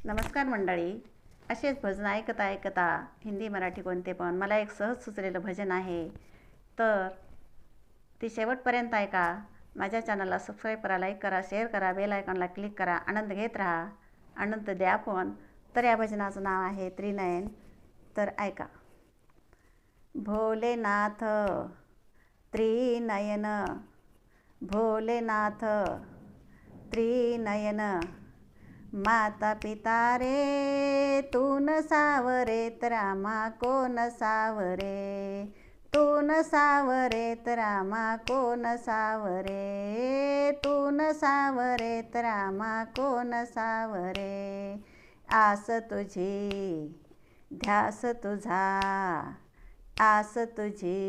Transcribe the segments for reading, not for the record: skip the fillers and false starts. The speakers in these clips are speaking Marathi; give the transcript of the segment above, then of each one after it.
नमस्कार मंडळी. असेच भजन ऐकता ऐकता हिंदी मराठी कोणते पण मला एक सहज सुचलेलं भजन आहे, तर ती शेवटपर्यंत ऐका. माझ्या चॅनलला सबस्क्राईब करा, लाईक करा, शेअर करा, बेल आयकॉनला क्लिक करा. आनंद घेत राहा, आनंद द्या पण. तर या भजनाचं नाव आहे त्रिनयन. तर ऐका. भोलेनाथ त्रिनयन, भोलेनाथ त्रिनयन, माता पिता रे तू न सावरे तर आम्हा कोण सावरे, तू न सावरे तर आम्हा कोण सावरे, तू न सावरे तर आम्हा कोण सावरे. आस तुझी ध्यास तुझा, आस तुझी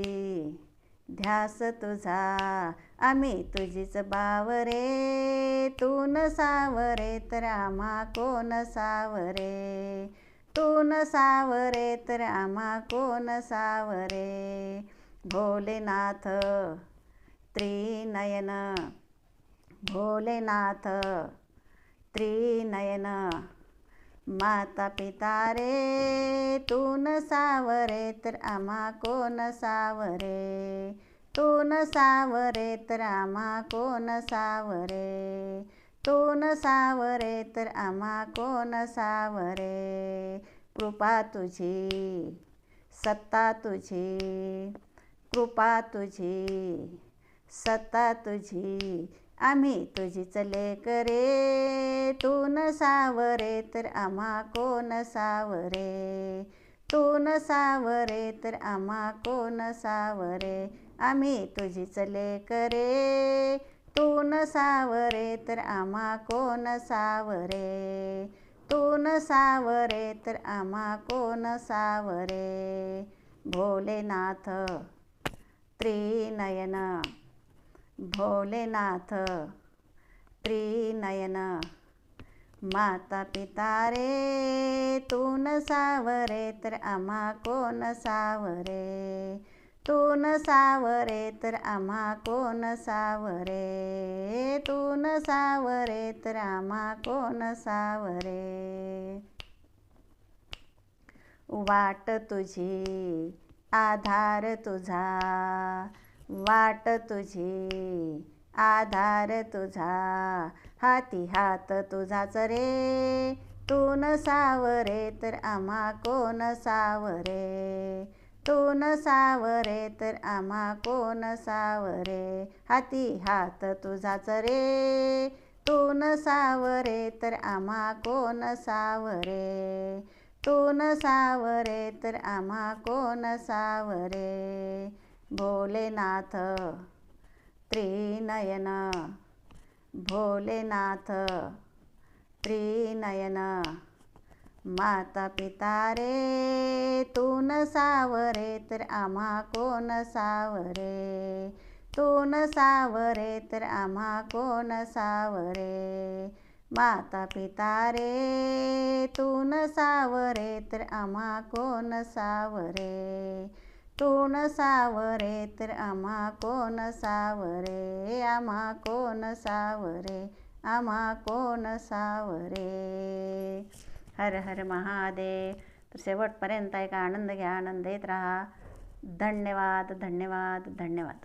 ध्यास तुझा, आम्ही तुझीच बावरे, तू न सावरे तर आम्हा कोण सावरे, तू न सावरे तर आम्हा कोण सावरे. भोलेनाथ त्रिनयन, भोलेनाथ त्रिनयन, माता पिता रे तू न सावरे तर आम्हा कोण सावरे, तू न सावरे तर आम्हा कोण सावरे, तू न सावरे तर आम्हा कोण सावरे. कृपा तुझी सत्ता तुझी, कृपा तुझी सत्ता तुझी, आम्ही तुझीच लेकरे, तू न सावरे तर आम्हा कोण सावरे, तू न सावरे तर आम्हा कोण सावरे. आम्ही तुझीच लेकरे, तू न सावरे तर आम्हा कोण सावरे, तू न सावरे तर आम्हा कोण सावरे. भोलेनाथ त्रिनयन, भोलेनाथ त्रिनयन, माता पिता रे तू न सावरे तर आम्हा कोण सावरे, तू न सावरे तर आम्हा कोण सावरे, तू न सावरे तर आम्हा कोण सावरे. वाट तुझी आधार तुझा, वाट तुझी आधार तुझा, हाती हात तुझाच रे, तू न सावरे तर आम्हा कोण सावरे, तू न सावरे तर आम्हा कोण सावरे. हाती हात तुझाच रे, तू न सावरे तर आम्हा कोण सावरे, तू न सावरे तर आम्हा कोण सावरे. भोलेनाथ त्रिनयन, भोलेनाथ त्रिनयन, माता पिता रे तू न सावरे तर आम्हा कोण सावरे, तू न सावरे तर आम्हा कोण सावरे. माता पिता रे तू न सावरे तर आम्हा कोण सावरे, तू न सावरे तर आम्हा कोण सावरे, आम्हा कोण सावरे, आम्हा कोण सावरे. हर हर महादेव. तर शेवटपर्यंत ऐका, आनंद घ्या, आनंद देत राहा. धन्यवाद धन्यवाद धन्यवाद.